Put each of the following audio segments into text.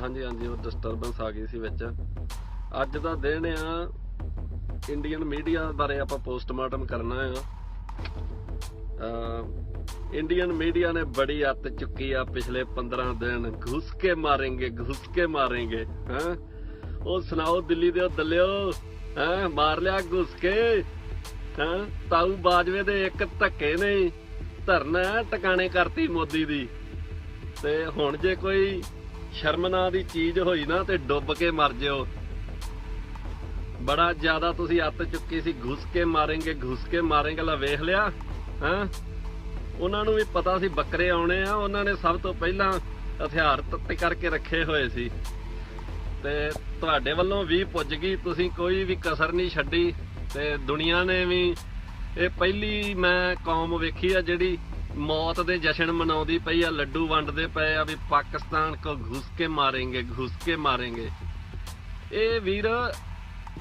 ਹਾਂਜੀ ਹਾਂਜੀ, ਉਹ ਡਿਸਟਰਬੈਂਸ ਆ ਗਈ ਸੀ ਵਿੱਚ। ਅੱਜ ਦਾ ਦਿਨ ਆ ਇੰਡੀਅਨ ਮੀਡੀਆ ਬਾਰੇ ਆਪਾਂ ਪੋਸਟਮਾਰਟਮ ਕਰਨਾ ਆ। ਇੰਡੀਅਨ ਮੀਡੀਆ ਨੇ ਬੜੀ ਅੱਤ ਚੁੱਕੀ ਆ ਪਿਛਲੇ 15 ਦਿਨ। ਘੁਸ ਕੇ ਮਾरेंगे ਹੈਂ। ਉਹ ਸੁਣਾਓ ਦਿੱਲੀ ਦੇ ਦੱਲਿਓ, ਹੈਂ ਮਾਰ ਲਿਆ ਘੁਸ ਕੇ, ਹੈਂ ਤਾਊ ਬਾਜਵੇ ਦੇ ਇੱਕ ਧੱਕੇ ਨਹੀਂ ਧਰਨਾ ਟਿਕਾਣੇ ਕਰਤੀ ਮੋਦੀ ਦੀ। ਤੇ ਹੁਣ ਜੇ ਕੋਈ ਸ਼ਰਮ ਨਾਂ ਦੀ ਚੀਜ਼ ਹੋਈ ਨਾ ਤੇ ਡੁੱਬ ਕੇ ਮਰ ਜਿਓ। ਬੜਾ ਜ਼ਿਆਦਾ ਤੁਸੀਂ ਅੱਤ ਚੁੱਕੀ ਸੀ। ਘੁਸ ਕੇ ਮਾरेंगे ਲਾ ਵੇਖ ਲਿਆ ਹੈਂ। ਉਹਨਾਂ ਨੂੰ ਵੀ ਪਤਾ ਸੀ ਬੱਕਰੇ ਆਉਣੇ ਆ, ਉਹਨਾਂ ਨੇ ਸਭ ਤੋਂ ਪਹਿਲਾਂ ਹਥਿਆਰ ਤੱਤੇ ਕਰਕੇ ਰੱਖੇ ਹੋਏ ਸੀ। ਤੇ ਤੁਹਾਡੇ ਵੱਲੋਂ ਵੀ ਪੁੱਜ ਗਈ, ਤੁਸੀਂ ਕੋਈ ਵੀ ਕਸਰ ਨਹੀਂ ਛੱਡੀ। ਤੇ ਦੁਨੀਆ ਨੇ ਵੀ ਇਹ ਪਹਿਲੀ ਮੈਂ ਕੌਮ ਵੇਖੀ ਆ ਜਿਹੜੀ ਮੌਤ ਦੇ ਜਸ਼ਨ ਮਨਾਉਂਦੀ ਪਈ ਆ, ਲੱਡੂ ਵੰਡਦੇ ਪਏ ਆ ਵੀ ਪਾਕਿਸਤਾਨ ਕੋ ਘੁਸ ਕੇ ਮਾरेंगे। ਇਹ ਵੀਰ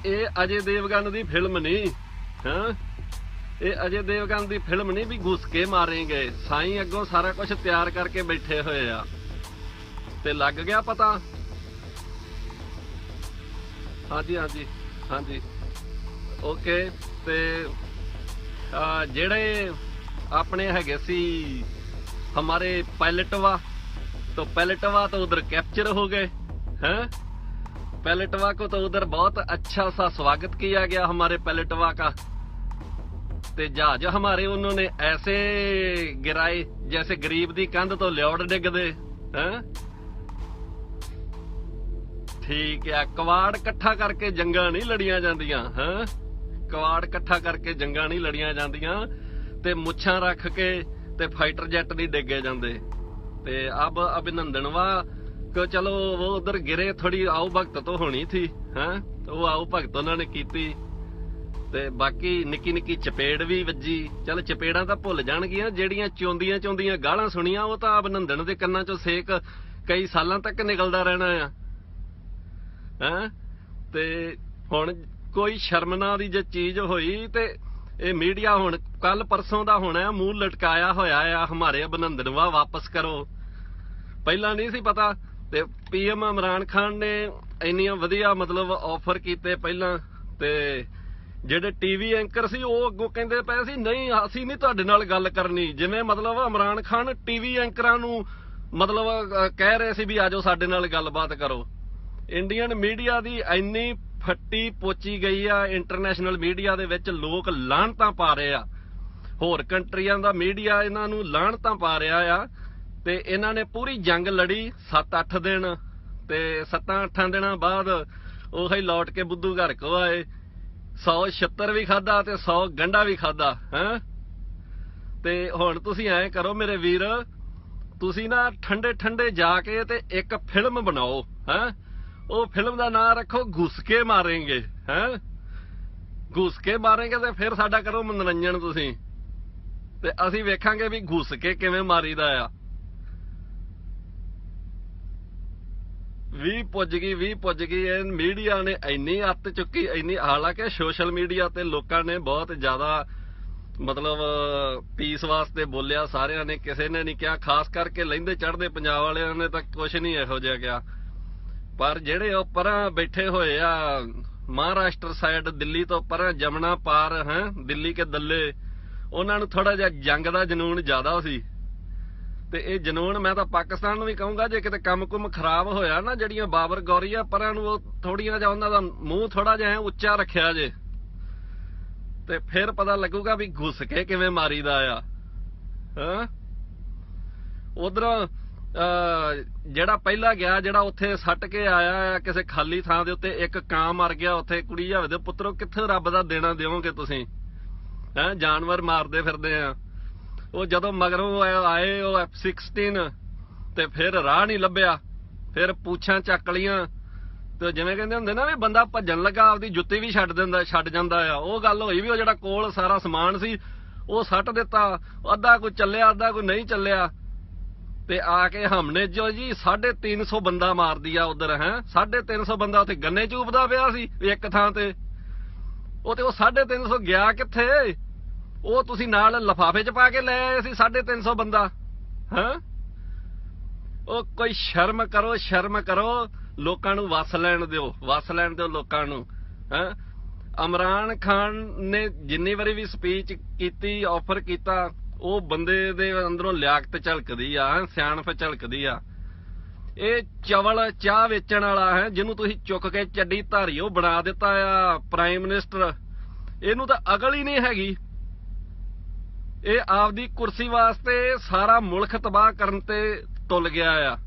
ਇਹ ਅਜੇ ਦੇਵਗਨ ਦੀ ਫਿਲਮ ਨਹੀਂ ਹਾਂ, ਇਹ ਅਜੇ ਦੇਵਗਨ ਦੀ ਫਿਲਮ ਨਹੀਂ ਵੀ ਘੁਸ ਕੇ ਮਾरेंगे। ਸਾਈਂ ਅੱਗੋਂ ਸਾਰਾ ਕੁਝ ਤਿਆਰ ਕਰਕੇ ਬੈਠੇ ਹੋਏ ਆ ਤੇ ਲੱਗ ਗਿਆ ਪਤਾ। ਹਾਂਜੀ ਹਾਂਜੀ ਹਾਂਜੀ ਓਕੇ। ਤੇ ਜਿਹੜੇ ਆਪਣੇ ਹੈਗੇ ਸੀ हमारे पैलेटवा तो उधर कैप्चर हो गए हैं। पैलेटवा को तो उधर बहुत अच्छा सा स्वागत किया गया हमारे पैलेटवा का। ते जहाज हमारे उन्होंने ऐसे गिराए जैसे गरीब दी कंध तो ल्योड़ डिगदे हैं। ठीक है, कवाड़ इकट्ठा करके जंगा नहीं लड़ियां जांदियां हैं। कवाड़ इकट्ठा करके जंगा नहीं लड़ियां जांदियां ते मुच्छां रख के ते फाइटर जेट नहीं डिगे जाते। ते अब अभिनंदन वा कि चलो वो उधर गिरे, थोड़ी आओ भगत तो होनी थी हैं। वो आओ भगत उन्होंने की ते बाकी निक्की निक्की चपेड़ भी वजी। चल चपेड़ा तो भुल जाणगियां, जेड़ियां चौंदियां गालां सुनियां वो तो अभिनंदन दे कन्नां चों सेक कई सालां तक निकलदा रहना है हैं। ते हुण कोई शर्म नां दी जे चीज होई ते ਇਹ ਮੀਡੀਆ ਹੁਣ ਕੱਲ ਪਰਸੋਂ ਦਾ ਹੋਣਾ ਮੂੰਹ ਲਟਕਾਇਆ ਹੋਇਆ ਆ ਹਮਾਰੇ ਅਭਿਨੰਦਨ ਵਾ ਵਾਪਸ ਕਰੋ। ਪਹਿਲਾਂ ਨਹੀਂ ਸੀ ਪਤਾ। ਤੇ ਪੀਐਮ ਇਮਰਾਨ ਖਾਨ ਨੇ ਇੰਨੀਆਂ ਵਧੀਆ ਮਤਲਬ ਆਫਰ ਕੀਤੇ ਪਹਿਲਾਂ। ਤੇ ਜਿਹੜੇ ਟੀਵੀ ਐਂਕਰ ਸੀ ਉਹ ਅੱਗੋਂ ਕਹਿੰਦੇ ਪਏ ਸੀ ਨਹੀਂ ਅਸੀਂ ਨਹੀਂ ਤੁਹਾਡੇ ਨਾਲ ਗੱਲ ਕਰਨੀ। ਜਿਵੇਂ ਮਤਲਬ ਇਮਰਾਨ ਖਾਨ ਟੀਵੀ ਐਂਕਰਾਂ ਨੂੰ ਮਤਲਬ ਕਹਿ ਰਹੇ ਸੀ ਵੀ ਆਜੋ ਸਾਡੇ ਨਾਲ ਗੱਲਬਾਤ ਕਰੋ। ਇੰਡੀਅਨ ਮੀਡੀਆ ਦੀ ਇੰਨੀ ਫੱਟੀ ਪੋਚੀ ਗਈ ਆ ਇੰਟਰਨੈਸ਼ਨਲ ਮੀਡੀਆ ਦੇ ਵਿੱਚ, ਲੋਕ ਲਾਹਣਤਾਂ ਪਾ ਰਹੇ ਆ। ਹੋਰ ਕੰਟਰੀਆਂ ਦਾ ਮੀਡੀਆ ਇਹਨਾਂ ਨੂੰ ਲਾਹਣਤਾਂ ਪਾ ਰਿਹਾ ਆ। ਤੇ ਇਹਨਾਂ ਨੇ ਪੂਰੀ ਜੰਗ ਲੜੀ 7-8 ਦਿਨ ਤੇ 7-8 ਦਿਨਾਂ ਬਾਅਦ ਉਹੀ ਲੌਟ ਕੇ ਬੁੱਧੂ ਘਰ ਕੋ ਆਏ। 100 ਛਿੱਤਰ ਵੀ ਖਾਦਾ ਤੇ 100 ਗੰਢਾ ਵੀ ਖਾਦਾ ਹੈਂ। ਤੇ ਹੁਣ ਤੁਸੀਂ ਐਂ ਕਰੋ ਮੇਰੇ ਵੀਰ, ਤੁਸੀਂ ਨਾ ਠੰਡੇ ਜਾ ਕੇ ਤੇ ਇੱਕ ਫਿਲਮ ਬਣਾਓ ਹੈਂ। ਉਹ ਫਿਲਮ ਦਾ ਨਾਂ ਰੱਖੋ ਘੁਸ ਕੇ ਮਾरेंगे ਹੈਂ। ਘੁਸ ਕੇ ਮਾरेंगे ਤੇ ਫਿਰ ਸਾਡਾ ਕਰੋ ਮਨੋਰੰਜਨ ਤੁਸੀਂ, ਤੇ ਅਸੀਂ ਵੇਖਾਂਗੇ ਵੀ ਘੁਸ ਕੇ ਕਿਵੇਂ ਮਾਰੀਦਾ ਆ। ਵੀ ਪੁੱਜ ਗਈ ਇਹ ਮੀਡੀਆ ਨੇ ਇੰਨੀ ਅੱਤ ਚੁੱਕੀ ਇੰਨੀ। ਹਾਲਾਂਕਿ ਸੋਸ਼ਲ ਮੀਡੀਆ ਤੇ ਲੋਕਾਂ ਨੇ ਬਹੁਤ ਜ਼ਿਆਦਾ ਮਤਲਬ ਪੀਸ ਵਾਸਤੇ ਬੋਲਿਆ ਸਾਰਿਆਂ ਨੇ, ਕਿਸੇ ਨੇ ਨਹੀਂ ਕਿਹਾ। ਖਾਸ ਕਰਕੇ ਲਹਿੰਦੇ ਚੜ੍ਹਦੇ ਪੰਜਾਬ ਵਾਲਿਆਂ ਨੇ ਤਾਂ ਕੁਛ ਨਹੀਂ ਇਹੋ ਜਿਹਾ ਕਿਹਾ। ਪਰ ਜਿਹੜੇ ਉਹ ਪਰਾਂ ਬੈਠੇ ਹੋਏ ਆ ਮਹਾਰਾਸ਼ਟਰ ਸਾਈਡ, ਦਿੱਲੀ ਤੋਂ ਪਰਾਂ ਜਮਨਾ ਪਾਰ ਹੈ ਦਿੱਲੀ ਕੇ ਦੱਲੇ, ਉਹਨਾਂ ਨੂੰ ਥੋੜਾ ਜਿਹਾ ਜੰਗ ਦਾ ਜਨੂਨ ਜ਼ਿਆਦਾ ਸੀ। ਤੇ ਇਹ ਜਨੂਨ ਮੈਂ ਤਾਂ ਪਾਕਿਸਤਾਨ ਨੂੰ ਵੀ ਕਹੂੰਗਾ, ਜੇ ਕਿਤੇ ਕੰਮ ਖਰਾਬ ਹੋਇਆ ਨਾ, ਜਿਹੜੀਆਂ ਬਾਬਰ ਗੌਰੀਆ ਪਰਾਂ ਨੂੰ ਉਹ ਥੋੜੀਆਂ ਜਿਹਾ ਉਹਨਾਂ ਦਾ ਮੂੰਹ ਥੋੜਾ ਜਿਹਾ ਉੱਚਾ ਰੱਖਿਆ ਜੇ ਤੇ ਫਿਰ ਪਤਾ ਲੱਗੂਗਾ ਵੀ ਘੁਸ ਕੇ ਕਿਵੇਂ ਮਾਰੀਦਾ ਆ ਹਾਂ। ਉਧਰੋਂ ਜਿਹੜਾ ਪਹਿਲਾਂ ਗਿਆ, ਜਿਹੜਾ ਉੱਥੇ ਸੱਟ ਕੇ ਆਇਆ ਕਿਸੇ ਖਾਲੀ ਥਾਂ ਦੇ ਉੱਤੇ, ਇੱਕ ਕਾਂ ਮਰ ਗਿਆ ਉੱਥੇ। ਕੁੜੀ ਜਾਵੇ ਦੇ ਪੁੱਤਰੋ ਕਿੱਥੇ ਰੱਬ ਦਾ ਦੇਣਾ ਦਿਓਗੇ ਤੁਸੀਂ ਹੈਂ। ਜਾਨਵਰ ਮਾਰਦੇ ਫਿਰਦੇ ਆ। ਉਹ ਜਦੋਂ ਮਗਰੋਂ ਆਏ ਉਹ F-16 ਤੇ ਫਿਰ ਰਾਹ ਨਹੀਂ ਲੱਭਿਆ, ਫਿਰ ਪੂਛਾਂ ਚੱਕ ਲੀਆਂ। ਤੇ ਜਿਵੇਂ ਕਹਿੰਦੇ ਹੁੰਦੇ ਨਾ ਵੀ ਬੰਦਾ ਭੱਜਣ ਲੱਗਾ ਆਪਦੀ ਜੁੱਤੀ ਵੀ ਛੱਡ ਜਾਂਦਾ ਆ, ਉਹ ਗੱਲ ਹੋਈ ਵੀ ਉਹ ਜਿਹੜਾ ਕੋਲ ਸਾਰਾ ਸਮਾਨ ਸੀ ਉਹ ਸੱਟ ਦਿੱਤਾ। ਅੱਧਾ ਕੋਈ ਚੱਲਿਆ ਅੱਧਾ ਕੋਈ ਨਹੀਂ ਚੱਲਿਆ। ਤੇ ਆ ਕੇ ਹਮਨੇ ਜੋ ਜੀ 350 ਬੰਦਾ ਮਾਰਦੀ ਆ ਉਧਰ ਹੈ। 350 ਬੰਦਾ ਉੱਥੇ ਗੰਨੇ ਚੂਪਦਾ ਪਿਆ ਸੀ ਇੱਕ ਥਾਂ ਤੇ। ਉਹ 350 ਗਿਆ ਕਿੱਥੇ? ਉਹ ਤੁਸੀਂ ਨਾਲ ਲਿਫਾਫੇ ਚ ਪਾ ਕੇ ਲੈ ਆਏ ਸੀ 350 ਬੰਦਾ ਹੈਂ। ਉਹ ਕੋਈ ਸ਼ਰਮ ਕਰੋ, ਲੋਕਾਂ ਨੂੰ ਵਸ ਲੈਣ ਦਿਓ ਲੋਕਾਂ ਨੂੰ। ਇਮਰਾਨ ਖਾਨ ਨੇ ਜਿੰਨੀ ਵਾਰੀ ਵੀ ਸਪੀਚ ਕੀਤੀ, ਆਫਰ ਕੀਤਾ, ਉਹ ਬੰਦੇ ਦੇ ਅੰਦਰੋਂ ਲਿਆਕਤ ਝਲਕਦੀ ਆ, ਸਿਆਣਪ ਝਲਕਦੀ ਆ। ਇਹ ਚਵਲ ਚਾਹ ਵੇਚਣ ਵਾਲਾ ਹੈ ਜਿਹਨੂੰ ਤੁਸੀਂ ਚੁੱਕ ਕੇ ਚੱਡੀ ਧਾਰੀਓ ਬਣਾ ਦਿੱਤਾ ਆ ਪ੍ਰਾਈਮ ਮਿਨਿਸਟਰ, ਇਹਨੂੰ ਤਾਂ ਅਕਲ ਹੀ ਨਹੀਂ ਹੈਗੀ। ਇਹ ਆਪਦੀ ਕੁਰਸੀ ਵਾਸਤੇ ਸਾਰਾ ਮੁਲਕ ਤਬਾਹ ਕਰਨ ਤੇ ਤੁਲ ਗਿਆ ਆ,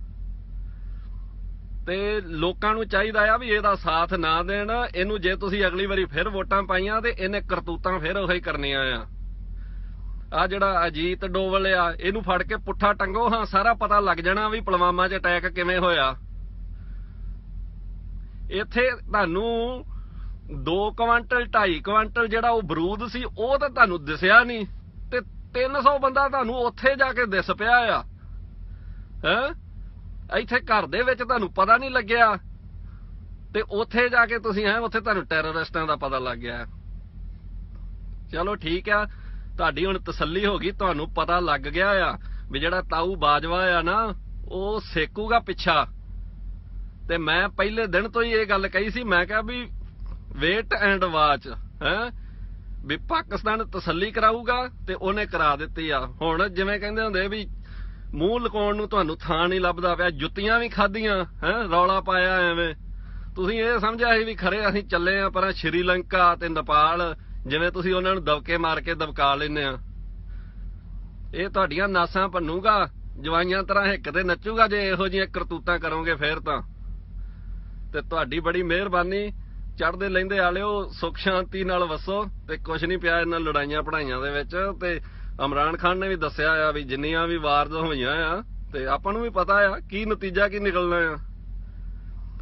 ਤੇ ਲੋਕਾਂ ਨੂੰ ਚਾਹੀਦਾ ਆ ਵੀ ਇਹਦਾ ਸਾਥ ਨਾ ਦੇਣ। ਇਹਨੂੰ ਜੇ ਤੁਸੀਂ ਅਗਲੀ ਵਾਰੀ ਫਿਰ ਵੋਟਾਂ ਪਾਈਆਂ ਤੇ ਇਹਨੇ ਕਰਤੂਤਾਂ ਫਿਰ ਉਹੀ ਕਰਨੀਆਂ ਆ ਜਿਹੜਾ ਅਜੀਤ ਡੋਵਲ ਆ, ਇਹਨੂੰ ਫੜ ਕੇ ਪੁੱਠਾ ਟੰਗੋ, ਹਾਂ ਸਾਰਾ ਪਤਾ ਲੱਗ ਜਾਣਾ ਵੀ ਪੁਲਵਾਮਾ 'ਚ ਅਟੈਕ ਕਿਵੇਂ ਹੋਇਆ। ਇੱਥੇ ਤੁਹਾਨੂੰ 2 ਕੁਆਂਟਲ 2.5 ਕੁਆਂਟਲ ਜਿਹੜਾ ਉਹ ਬਰੂਦ ਸੀ ਉਹ ਤਾਂ ਤੁਹਾਨੂੰ ਦਿਸਿਆ ਨਹੀਂ, ਤੇ 300 ਬੰਦਾ ਤੁਹਾਨੂੰ ਉੱਥੇ ਜਾ ਕੇ ਦਿਸ ਪਿਆ ਆ। ਇੱਥੇ ਘਰ ਦੇ ਵਿੱਚ ਤੁਹਾਨੂੰ ਪਤਾ ਨਹੀਂ ਲੱਗਿਆ, ਤੇ ਉੱਥੇ ਜਾ ਕੇ ਤੁਸੀਂ ਉੱਥੇ ਤੁਹਾਨੂੰ ਟੈਰਰਿਸਟਾਂ ਦਾ ਪਤਾ ਲੱਗ ਗਿਆ। ਚਲੋ ਠੀਕ ਆ, ਤੁਹਾਡੀ ਹੁਣ ਤਸੱਲੀ ਹੋ ਗਈ, ਤੁਹਾਨੂੰ ਪਤਾ ਲੱਗ ਗਿਆ ਆ ਵੀ ਜਿਹੜਾ ਤਾਊ ਬਾਜਵਾ ਆ ਨਾ ਉਹ ਸੇਕੂਗਾ ਪਿੱਛਾ। ਤੇ ਮੈਂ ਪਹਿਲੇ ਦਿਨ ਤੋਂ ਹੀ ਇਹ ਗੱਲ ਕਹੀ ਸੀ, ਮੈਂ ਕਿਹਾ ਵੀ ਵੇਟ ਐਂਡ ਵਾਚ, ਵੀ ਪਾਕਿਸਤਾਨ ਤਸੱਲੀ ਕਰਾਊਗਾ, ਤੇ ਉਹਨੇ ਕਰਾ ਦਿੱਤੀ ਆ। ਹੁਣ ਜਿਵੇਂ ਕਹਿੰਦੇ ਹੁੰਦੇ ਵੀ ਮੂੰਹ ਲੁਕਾਉਣ ਨੂੰ ਤੁਹਾਨੂੰ ਥਾਂ ਨਹੀਂ ਲੱਭਦਾ ਪਿਆ, ਜੁੱਤੀਆਂ ਵੀ ਖਾਧੀਆਂ, ਰੌਲਾ ਪਾਇਆ ਐਵੇਂ। ਤੁਸੀਂ ਇਹ ਸਮਝਿਆ ਸੀ ਵੀ ਖਰੇ ਅਸੀਂ ਚੱਲੇ ਆ ਪਰ ਸ਼੍ਰੀਲੰਕਾ ਤੇ ਨੇਪਾਲ, ਜਿਵੇਂ ਤੁਸੀਂ ਉਹਨਾਂ ਨੂੰ ਦਬਕੇ ਮਾਰ ਕੇ ਦਬਕਾ ਲੈਂਦੇ ਆ। ਇਹ ਤੁਹਾਡੀਆਂ ਨਾਸਾਂ ਭੰਨੂਗਾ, ਜਵਾਈਆਂ ਤਰ੍ਹਾਂ ਹਿੱਕ ਤੇ ਨੱਚੂਗਾ ਜੇ ਇਹੋ ਜਿਹੀਆਂ ਕਰਤੂਤਾਂ ਕਰੋਗੇ ਫੇਰ ਤਾਂ। ਤੇ ਤੁਹਾਡੀ ਬੜੀ ਮਿਹਰਬਾਨੀ, ਚੜ੍ਹਦੇ ਲਹਿੰਦੇ ਵਾਲਿਓ ਸੁੱਖ ਸ਼ਾਂਤੀ ਨਾਲ ਵਸੋ, ਤੇ ਕੁਛ ਨਹੀਂ ਪਿਆ ਇਹਨਾਂ ਲੜਾਈਆਂ ਪੜਾਈਆਂ ਦੇ ਵਿੱਚ। ਤੇ ਇਮਰਾਨ ਖਾਨ ਨੇ ਵੀ ਦੱਸਿਆ ਆ ਵੀ ਜਿੰਨੀਆਂ ਵੀ ਵਾਰਜ਼ ਹੋਈਆਂ ਆ, ਤੇ ਆਪਾਂ ਨੂੰ ਵੀ ਪਤਾ ਆ ਕੀ ਨਤੀਜਾ ਕੀ ਨਿਕਲਣਾ ਆ।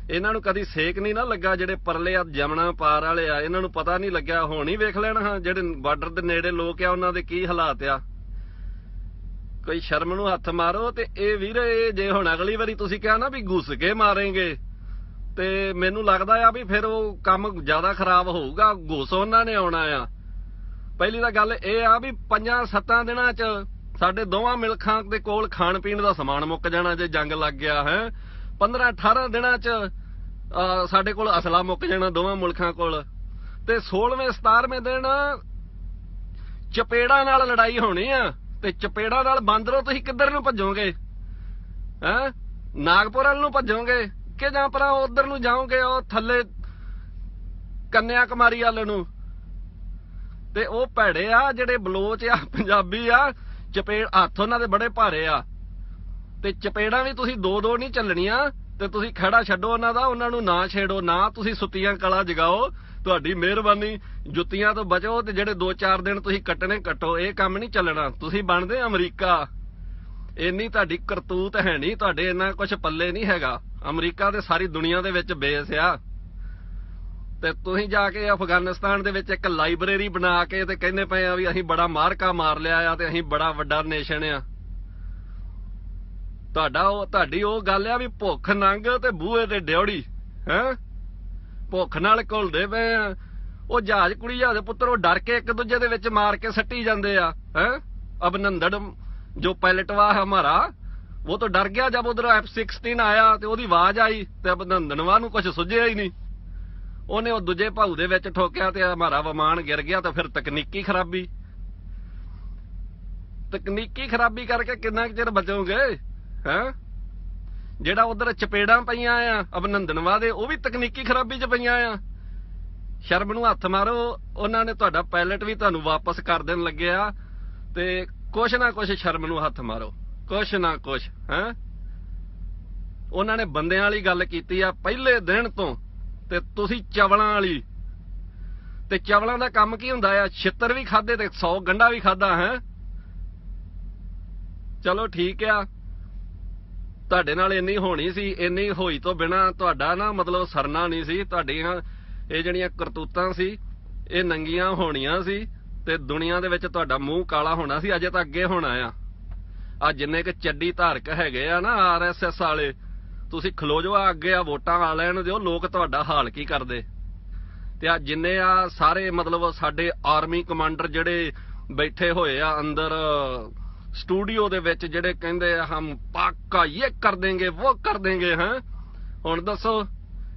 ਇਹਨਾਂ ਨੂੰ ਕਦੀ ਸੇਕ ਨਹੀਂ ਨਾ ਲੱਗਾ, ਜਿਹੜੇ ਪਰਲੇ ਆ ਜਮਨਾ ਪਾਰ ਵਾਲੇ ਆ, ਇਹਨਾਂ ਨੂੰ ਪਤਾ ਨਹੀਂ ਲੱਗਿਆ। ਹੁਣ ਹੀ ਵੇਖ ਲੈਣਾ ਹਾਂ ਜਿਹੜੇ ਬਾਰਡਰ ਦੇ ਨੇੜੇ ਲੋਕ ਆ ਉਹਨਾਂ ਦੇ ਕੀ ਹਾਲਾਤ ਆ। ਕੋਈ ਸ਼ਰਮ ਨੂੰ ਹੱਥ ਮਾਰੋ। ਤੇ ਇਹ ਵੀਰੇ, ਜੇ ਹੁਣ ਅਗਲੀ ਵਾਰੀ ਤੁਸੀਂ ਕਿਹਾ ਨਾ ਵੀ ਘੁੱਸ ਕੇ ਮਾਰੇਂਗੇ, ਤੇ ਮੈਨੂੰ ਲੱਗਦਾ ਆ ਵੀ ਫਿਰ ਉਹ ਕੰਮ ਜ਼ਿਆਦਾ ਖਰਾਬ ਹੋਊਗਾ। ਘੁੱਸ ਉਹਨਾਂ ਨੇ ਆਉਣਾ ਆ। ਪਹਿਲੀ ਤਾਂ ਗੱਲ ਇਹ ਆ ਵੀ 5-7 ਦਿਨਾਂ 'ਚ ਸਾਡੇ ਦੋਵਾਂ ਮੁਲਕਾਂ ਦੇ ਕੋਲ ਖਾਣ ਪੀਣ ਦਾ ਸਮਾਨ ਮੁੱਕ ਜਾਣਾ ਜੇ ਜੰਗ ਲੱਗ ਗਿਆ। 15-18 ਦਿਨਾਂ 'ਚ ਸਾਡੇ ਕੋਲ ਅਸਲਾ ਮੁੱਕ ਜਾਣਾ ਦੋਵਾਂ ਮੁਲਕਾਂ ਕੋਲ। ਤੇ 16ਵੇਂ-17ਵੇਂ ਦਿਨ ਚਪੇੜਾਂ ਨਾਲ ਲੜਾਈ ਹੋਣੀ ਆ। ਤੇ ਚਪੇੜਾਂ ਨਾਲ ਬਾਂਦਰੋਂ ਤੁਸੀਂ ਕਿੱਧਰ ਨੂੰ ਭੱਜੋਗੇ? ਨਾਗਪੁਰ ਵੱਲ ਨੂੰ ਭੱਜੋਗੇ ਕਿ ਜਾਂ ਪਰ ਉਧਰ ਨੂੰ ਜਾਓਗੇ, ਉਹ ਥੱਲੇ ਕੰਨਿਆ ਕੁਮਾਰੀ ਵੱਲ ਨੂੰ? ਤੇ ਉਹ ਭੈੜੇ ਆ ਜਿਹੜੇ ਬਲੋਚ ਆ, ਪੰਜਾਬੀ ਆ, ਚਪੇੜ ਹੱਥ ਉਹਨਾਂ ਦੇ ਬੜੇ ਭਾਰੇ ਆ। ਤੇ ਚਪੇੜਾਂ ਵੀ ਤੁਸੀਂ 2-2 ਨਹੀਂ ਚੱਲਣੀਆਂ। ਤੇ ਤੁਸੀਂ ਖੜਾ ਛੱਡੋ ਉਹਨਾਂ ਦਾ, ਉਹਨਾਂ ਨੂੰ ਨਾ ਛੇੜੋ, ਨਾ ਤੁਸੀਂ ਸੁੱਤੀਆਂ ਕਲਾ ਜਗਾਓ। ਤੁਹਾਡੀ ਮਿਹਰਬਾਨੀ, ਜੁੱਤੀਆਂ ਤੋਂ ਬਚੋ। ਤੇ ਜਿਹੜੇ 2-4 ਦਿਨ ਤੁਸੀਂ ਕੱਟਣੇ ਕੱਟੋ, ਇਹ ਕੰਮ ਨਹੀਂ ਚੱਲਣਾ। ਤੁਸੀਂ ਬਣਦੇ ਅਮਰੀਕਾ, ਇੰਨੀ ਤੁਹਾਡੀ ਕਰਤੂਤ ਹੈ ਨਹੀਂ, ਤੁਹਾਡੇ ਇੰਨਾ ਕੁਛ ਪੱਲੇ ਨਹੀਂ ਹੈਗਾ। ਅਮਰੀਕਾ ਤੇ ਸਾਰੀ ਦੁਨੀਆ ਦੇ ਵਿੱਚ ਬੇਸ ਆ। ਤੇ ਤੁਸੀਂ ਜਾ ਕੇ ਅਫਗਾਨਿਸਤਾਨ ਦੇ ਵਿੱਚ ਇੱਕ ਲਾਇਬ੍ਰੇਰੀ ਬਣਾ ਕੇ ਤੇ ਕਹਿੰਦੇ ਪਏ ਆ ਵੀ ਅਸੀਂ ਬੜਾ ਮਾਰਕਾ ਮਾਰ ਲਿਆ ਆ ਤੇ ਅਸੀਂ ਬੜਾ ਵੱਡਾ ਨੇਸ਼ਨ ਆ। ਤੁਹਾਡੀ ਉਹ ਗੱਲ ਆ ਵੀ ਭੁੱਖ ਨੰਗ ਤੇ ਬੂਹੇ ਤੇ ਡਿਉੜੀ। ਭੁੱਖ ਨਾਲ ਘੁਲਦੇ ਪਏ ਆ। ਉਹ ਜਹਾਜ਼ ਕੁੜੀ ਜਹਾਜ਼ ਪੁੱਤਰ ਉਹ ਡਰ ਕੇ ਇੱਕ ਦੂਜੇ ਦੇ ਵਿੱਚ ਮਾਰ ਕੇ ਸੱਟੀ ਜਾਂਦੇ ਆ। ਅਭਿਨੰਦਨ ਜੋ ਪਾਇਲਟ ਵਾ ਹਮਾਰਾ, ਉਹ ਤਾਂ ਡਰ ਗਿਆ ਜਦ ਉਧਰ F-16 ਆਇਆ ਤੇ ਉਹਦੀ ਆਵਾਜ਼ ਆਈ ਤੇ ਅਭਿਨੰਦਨਵਾ ਨੂੰ ਕੁਛ ਸੁਝਿਆ ਹੀ ਨਹੀਂ। ਉਹਨੇ ਉਹ ਦੂਜੇ ਭਾਊ ਦੇ ਵਿੱਚ ਠੋਕਿਆ ਤੇ ਹਮਾਰਾ ਵਿਮਾਨ ਗਿਰ ਗਿਆ। ਤਾਂ ਫਿਰ ਤਕਨੀਕੀ ਖਰਾਬੀ ਕਰਕੇ ਕਿੰਨਾ ਚਿਰ ਬਚੋਗੇ? ਜਿਹੜਾ ਉਧਰ ਚਪੇੜਾਂ ਪਈਆਂ ਆ ਅਭਿਨੰਦਨਵਾ ਦੇ, ਉਹ ਵੀ ਤਕਨੀਕੀ ਖਰਾਬੀ 'ਚ ਪਈਆਂ ਆ। ਸ਼ਰਮ ਨੂੰ ਹੱਥ ਮਾਰੋ। ਉਹਨਾਂ ਨੇ ਤੁਹਾਡਾ ਪਾਇਲਟ ਵੀ ਤੁਹਾਨੂੰ ਵਾਪਸ ਕਰ ਦੇਣ ਲੱਗਿਆ। ਤੇ ਕੁਛ ਨਾ ਕੁਛ ਸ਼ਰਮ ਨੂੰ ਹੱਥ ਮਾਰੋ, ਕੁਛ ਨਾ ਕੁਛ। ਉਹਨਾਂ ਨੇ ਬੰਦਿਆਂ ਵਾਲੀ ਗੱਲ ਕੀਤੀ ਆ ਪਹਿਲੇ ਦਿਨ ਤੋਂ, ਤੇ ਤੁਸੀਂ ਚਵਲਾਂ ਵਾਲੀ। ਤੇ ਚਵਲਾਂ ਦਾ ਕੰਮ ਕੀ ਹੁੰਦਾ ਆ? ਛਿੱਤਰ ਵੀ ਖਾਦੇ ਤੇ 100 ਗੰਢਾ ਵੀ ਖਾਦਾ। ਚਲੋ ਠੀਕ ਆ, ਤੁਹਾਡੇ ਨਾਲ ਇੰਨੀ ਹੋਣੀ ਸੀ। ਇੰਨੀ ਹੋਈ ਤੋਂ ਬਿਨਾਂ ਤੁਹਾਡਾ ਨਾ ਮਤਲਬ ਸਰਨਾ ਨਹੀਂ ਸੀ। ਤੁਹਾਡੀਆਂ ਇਹ ਜਿਹੜੀਆਂ ਕਰਤੂਤਾਂ ਸੀ ਇਹ ਨੰਗੀਆਂ ਹੋਣੀਆਂ ਸੀ, ਤੇ ਦੁਨੀਆ ਦੇ ਵਿੱਚ ਤੁਹਾਡਾ ਮੂੰਹ ਕਾਲਾ ਹੋਣਾ ਸੀ। ਅਜੇ ਤਾਂ ਅੱਗੇ ਹੋਣਾ ਆ। ਜਿੰਨੇ ਕੁ ਚੱਡੀ ਧਾਰਕ ਹੈਗੇ ਆ ਨਾ RSS ਵਾਲੇ, ਤੁਸੀਂ ਖਲੋ ਜਾਓ ਅੱਗੇ, ਵੋਟਾਂ ਆ ਲੈਣ ਦਿਓ, ਲੋਕ ਤੁਹਾਡਾ ਹਾਲ ਕੀ ਕਰਦੇ। ਤੇ ਜਿੰਨੇ ਸਾਰੇ ਮਤਲਬ ਸਾਡੇ ਆਰਮੀ ਕਮਾਂਡਰ ਜਿਹੜੇ ਬੈਠੇ ਹੋਏ ਆ ਅੰਦਰ ਸਟੂਡੀਓ ਦੇ ਵਿੱਚ ਜਿਹੜੇ ਕਹਿੰਦੇ ਆ ਹਮ ਪੱਕਾ ਇਹ ਕਰ ਦੇਂਗੇ ਉਹ ਕਰ ਦੇਂਗੇ। ਹੁਣ ਦੱਸੋ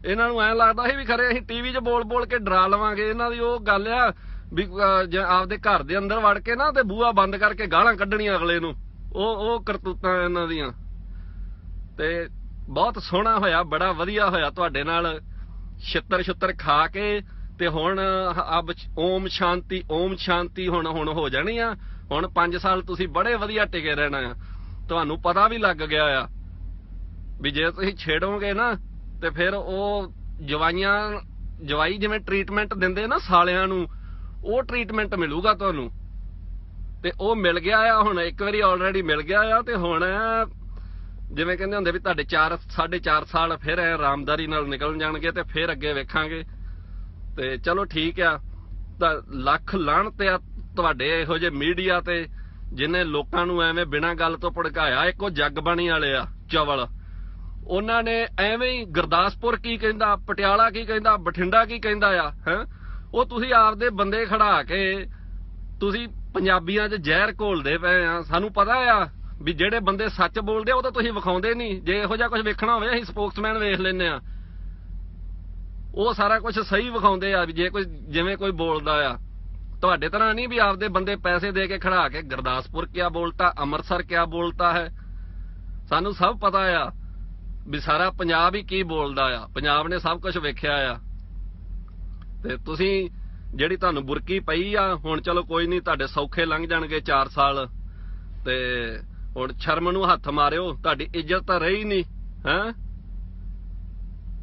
ਇਹਨਾਂ ਨੂੰ ਐਂ ਲੱਗਦਾ ਸੀ ਵੀ ਖਰੇ ਅਸੀਂ ਟੀਵੀ 'ਚ ਬੋਲ ਬੋਲ ਕੇ ਡਰਾ ਲਵਾਂਗੇ। ਇਹਨਾਂ ਦੀ ਉਹ ਗੱਲ ਆ ਵੀ ਆਪਦੇ ਘਰ ਦੇ ਅੰਦਰ ਵੜ ਕੇ ਨਾ ਤੇ ਬੂਹਾ ਬੰਦ ਕਰਕੇ ਗਾਲਾਂ ਕੱਢਣੀਆਂ ਅਗਲੇ ਨੂੰ। ਉਹ ਕਰਤੂਤਾਂ ਇਹਨਾਂ ਦੀਆਂ। ਤੇ ਬਹੁਤ ਸੋਹਣਾ ਹੋਇਆ, ਬੜਾ ਵਧੀਆ ਹੋਇਆ ਤੁਹਾਡੇ ਨਾਲ ਛਿੱਤਰ ਖਾ ਕੇ। ਤੇ ਹੁਣ ਓਮ ਸ਼ਾਂਤੀ ਹੁਣ ਹੋ ਜਾਣੀ ਆ। ਹੁਣ 5 ਸਾਲ ਤੁਸੀਂ ਬੜੇ ਵਧੀਆ ਟਿਕੇ ਰਹਿਣਾ ਆ। ਤੁਹਾਨੂੰ ਪਤਾ ਵੀ ਲੱਗ ਗਿਆ ਆ ਵੀ ਜੇ ਤੁਸੀਂ ਛੇੜੋਗੇ ਨਾ ਤੇ ਫਿਰ ਉਹ ਜਵਾਈ ਜਿਵੇਂ ਟ੍ਰੀਟਮੈਂਟ ਦਿੰਦੇ ਨਾ ਸਾਲਿਆਂ ਨੂੰ, ਉਹ ਟ੍ਰੀਟਮੈਂਟ ਮਿਲੂਗਾ ਤੁਹਾਨੂੰ। ਤੇ ਉਹ ਮਿਲ ਗਿਆ ਆ ਹੁਣ, ਇੱਕ ਵਾਰੀ ਆਲਰੇਡੀ ਮਿਲ ਗਿਆ ਆ। ਤੇ ਹੁਣ ਜਿਵੇਂ ਕਹਿੰਦੇ ਹੁੰਦੇ ਵੀ ਤੁਹਾਡੇ 4.5 ਸਾਲ ਫਿਰ ਐ ਆਰਾਮਦਾਰੀ ਨਾਲ ਨਿਕਲ ਜਾਣਗੇ ਤੇ ਫਿਰ ਅੱਗੇ ਵੇਖਾਂਗੇ। ਤੇ ਚਲੋ ਠੀਕ ਆ। ਤਾਂ ਲੱਖ ਲਾਹਨਤ ਆ ਤੁਹਾਡੇ ਇਹੋ ਜਿਹੇ ਮੀਡੀਆ ਤੇ ਜਿਹਨੇ ਲੋਕਾਂ ਨੂੰ ਐਵੇਂ ਬਿਨਾਂ ਗੱਲ ਤੋਂ ਭੜਕਾਇਆ। ਇੱਕੋ ਜਗਬਾਣੀ ਵਾਲੇ ਆ ਚਵਲ, ਉਹਨਾਂ ਨੇ ਐਵੇਂ ਹੀ ਗੁਰਦਾਸਪੁਰ ਕੀ ਕਹਿੰਦਾ, ਪਟਿਆਲਾ ਕੀ ਕਹਿੰਦਾ, ਬਠਿੰਡਾ ਕੀ ਕਹਿੰਦਾ ਆ। ਉਹ ਤੁਸੀਂ ਆਪਦੇ ਬੰਦੇ ਖੜਾ ਕੇ ਤੁਸੀਂ ਪੰਜਾਬੀਆਂ 'ਚ ਜ਼ਹਿਰ ਘੋਲਦੇ ਪਏ ਆ। ਸਾਨੂੰ ਪਤਾ ਆ ਵੀ ਜਿਹੜੇ ਬੰਦੇ ਸੱਚ ਬੋਲਦੇ ਉਹ ਤਾਂ ਤੁਸੀਂ ਵਿਖਾਉਂਦੇ ਨਹੀਂ। ਜੇ ਇਹੋ ਜਿਹਾ ਕੁਝ ਵੇਖਣਾ ਹੋਵੇ ਅਸੀਂ ਸਪੋਕਸਮੈਨ ਵੇਖ ਲੈਂਦੇ ਆ। ਉਹ ਸਾਰਾ ਕੁਝ ਸਹੀ ਵਿਖਾਉਂਦੇ ਆ ਵੀ ਜੇ ਕੋਈ ਜਿਵੇਂ ਕੋਈ ਬੋਲਦਾ ਆ। ਤੁਹਾਡੇ ਤਰ੍ਹਾਂ ਨਹੀਂ ਵੀ ਆਪਦੇ ਬੰਦੇ ਪੈਸੇ ਦੇ ਕੇ ਖੜਾ ਕੇ ਗੁਰਦਾਸਪੁਰ ਕਿਆ ਬੋਲਤਾ, ਅੰਮ੍ਰਿਤਸਰ ਕਿਆ ਬੋਲਤਾ ਹੈ। ਸਾਨੂੰ ਸਭ ਪਤਾ ਆ ਵੀ ਸਾਰਾ ਪੰਜਾਬ ਹੀ ਕੀ ਬੋਲਦਾ ਆ। ਪੰਜਾਬ ਨੇ ਸਭ ਕੁਝ ਵੇਖਿਆ ਆ। ਤੇ ਤੁਸੀਂ ਜਿਹੜੀ ਤੁਹਾਨੂੰ ਬੁਰਕੀ ਪਈ ਆ, ਹੁਣ ਚਲੋ ਕੋਈ ਨਹੀਂ, ਤੁਹਾਡੇ ਸੌਖੇ ਲੰਘ ਜਾਣਗੇ 4 ਸਾਲ। ਤੇ ਹੁਣ ਸ਼ਰਮ ਨੂੰ ਹੱਥ ਮਾਰਿਓ, ਤੁਹਾਡੀ ਇੱਜ਼ਤ ਤਾਂ ਰਹੀ ਨਹੀਂ।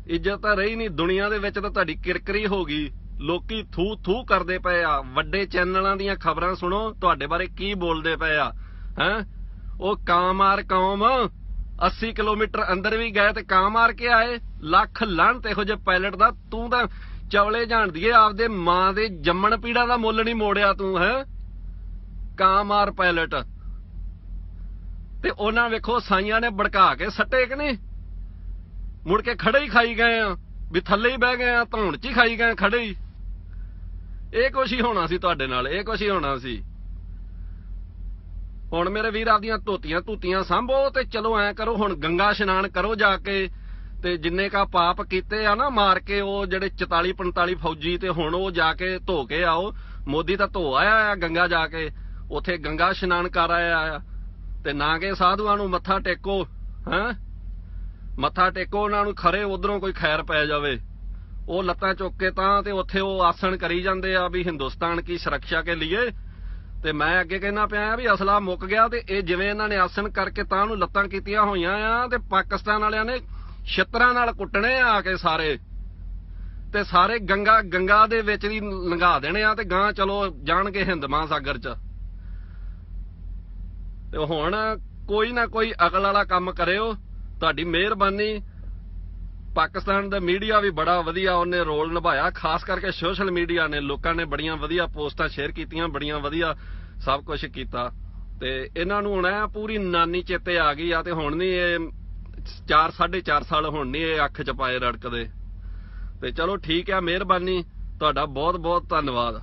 ਇੱਜ਼ਤ ਤਾਂ ਰਹੀ ਨਹੀਂ ਦੁਨੀਆ ਦੇ ਵਿੱਚ। ਤਾਂ ਤੁਹਾਡੀ ਕਿਰਕਰੀ ਹੋ ਗਈ। ਲੋਕੀ ਥੂ ਕਰਦੇ ਪਏ ਆ। ਵੱਡੇ ਚੈਨਲਾਂ ਦੀਆਂ ਖਬਰਾਂ ਸੁਣੋ, ਤੁਹਾਡੇ ਬਾਰੇ ਕੀ ਬੋਲਦੇ ਪਏ ਆ। ਉਹ ਕਾਂ ਮਾਰ ਕੌਮ 80 ਕਿਲੋਮੀਟਰ ਅੰਦਰ ਵੀ ਗਏ ਤੇ ਕਾਂ ਮਾਰ ਕੇ ਆਏ। ਲੱਖ ਲਾਹਨਤ ਇਹੋ ਜਿਹੇ ਪਾਇਲਟ ਦਾ। ਤੂੰ ਤਾਂ ਚਵਲੇ ਜਾਣਦੀਏ, ਆਪਦੇ ਮਾਂ ਦੇ ਜੰਮਣ ਪੀੜਾ ਦਾ ਮੁੱਲ ਨਹੀਂ ਮੋੜਿਆ ਤੂੰ। ਕਾਂ ਮਾਰ ਪਾਇਲਟ। ਤੇ ਉਹਨਾਂ ਵੇਖੋ ਸਾਈਆਂ ਨੇ ਭੜਕਾ ਕੇ ਸੱਟੇ ਕਿ ਨਹੀਂ, ਮੁੜ ਕੇ ਖੜੇ ਹੀ ਖਾਈ ਗਏ ਆ ਵੀ ਥੱਲੇ ਹੀ ਬਹਿ ਗਏ ਆ, ਧੌਣ 'ਚ ਹੀ ਖਾਈ ਗਏ ਖੜੇ ਹੀ। ਇਹ ਕੁਛ ਹੀ ਹੋਣਾ ਸੀ ਤੁਹਾਡੇ ਨਾਲ, ਇਹ ਕੁਛ ਹੀ ਹੋਣਾ ਸੀ। ਹੁਣ ਮੇਰੇ ਵੀਰ ਆਪਦੀਆਂ ਧੋਤੀਆਂ ਸਾਂਭੋ ਤੇ ਚਲੋ ਐਂ ਕਰੋ, ਹੁਣ ਗੰਗਾ ਇਸ਼ਨਾਨ ਕਰੋ ਜਾ ਕੇ। ਤੇ ਜਿੰਨੇ ਕਾ ਪਾਪ ਕੀਤੇ ਆ ਨਾ ਮਾਰ ਕੇ ਉਹ ਜਿਹੜੇ 44-45 ਫੌਜੀ, ਤੇ ਹੁਣ ਉਹ ਜਾ ਕੇ ਧੋ ਕੇ ਆਓ। ਮੋਦੀ ਤਾਂ ਧੋ ਆਇਆ ਆ ਗੰਗਾ ਜਾ ਕੇ, ਉੱਥੇ ਗੰਗਾ ਇਸ਼ਨਾਨ ਕਰ ਆਇਆ ਆ। ਤੇ ਨਾ ਕਿ ਸਾਧੂਆਂ ਨੂੰ ਮੱਥਾ ਟੇਕੋ। ਮੱਥਾ ਟੇਕੋ ਉਹਨਾਂ ਨੂੰ, ਖਰੇ ਉਧਰੋਂ ਕੋਈ ਖੈਰ ਪੈ ਜਾਵੇ। ਉਹ ਲੱਤਾਂ ਚੁੱਕ ਕੇ ਤਾਂ ਤੇ ਉੱਥੇ ਉਹ ਆਸਣ ਕਰੀ ਜਾਂਦੇ ਆ ਵੀ ਹਿੰਦੁਸਤਾਨ ਕੀ ਸੁਰੱਖਿਆ ਕੇ ਲਈ। ਤੇ ਮੈਂ ਅੱਗੇ ਕਹਿਣਾ ਪਿਆ ਵੀ ਅਸਲਾ ਮੁੱਕ ਗਿਆ। ਤੇ ਇਹ ਜਿਵੇਂ ਇਹਨਾਂ ਨੇ ਆਸਣ ਕਰਕੇ ਤਾਂ ਉਹਨੂੰ ਲੱਤਾਂ ਕੀਤੀਆਂ ਹੋਈਆਂ ਆ, ਤੇ ਪਾਕਿਸਤਾਨ ਵਾਲਿਆਂ ਨੇ ਛਿੱਤਰਾਂ ਨਾਲ ਕੁੱਟਣੇ ਆ ਕੇ ਸਾਰੇ। ਤੇ ਸਾਰੇ ਗੰਗਾ ਦੇ ਵਿੱਚ ਹੀ ਲੰਘਾ ਦੇਣੇ ਆ ਤੇ ਗਾਂ ਚਲੋ ਜਾਣਗੇ ਹਿੰਦ ਮਹਾਸਾਗਰ 'ਚ। ਤੇ ਹੁਣ ਕੋਈ ਨਾ ਕੋਈ ਅਕਲ ਵਾਲਾ ਕੰਮ ਕਰਿਓ। ਤੁਹਾਡੀ ਮਿਹਰਬਾਨੀ। ਪਾਕਿਸਤਾਨ ਦਾ ਮੀਡੀਆ ਵੀ ਬੜਾ ਵਧੀਆ ਉਹਨੇ ਰੋਲ ਨਿਭਾਇਆ, ਖਾਸ ਕਰਕੇ ਸੋਸ਼ਲ ਮੀਡੀਆ ਨੇ। ਲੋਕਾਂ ਨੇ ਬੜੀਆਂ ਵਧੀਆ ਪੋਸਟਾਂ ਸ਼ੇਅਰ ਕੀਤੀਆਂ, ਬੜੀਆਂ ਵਧੀਆ ਸਭ ਕੁਝ ਕੀਤਾ। ਤੇ ਇਹਨਾਂ ਨੂੰ ਹੁਣ ਪੂਰੀ ਨਾਨੀ ਚੇਤੇ ਆ ਗਈ ਆ। ਤੇ ਹੁਣ ਨਹੀਂ ਇਹ 4-4.5 ਸਾਲ ਹੁਣ ਨਹੀਂ ਇਹ ਅੱਖ 'ਚ ਪਾਏ ਰੜਕਦੇ। ਤੇ ਚਲੋ ਠੀਕ ਆ, ਮਿਹਰਬਾਨੀ ਤੁਹਾਡਾ, ਬਹੁਤ ਬਹੁਤ ਧੰਨਵਾਦ।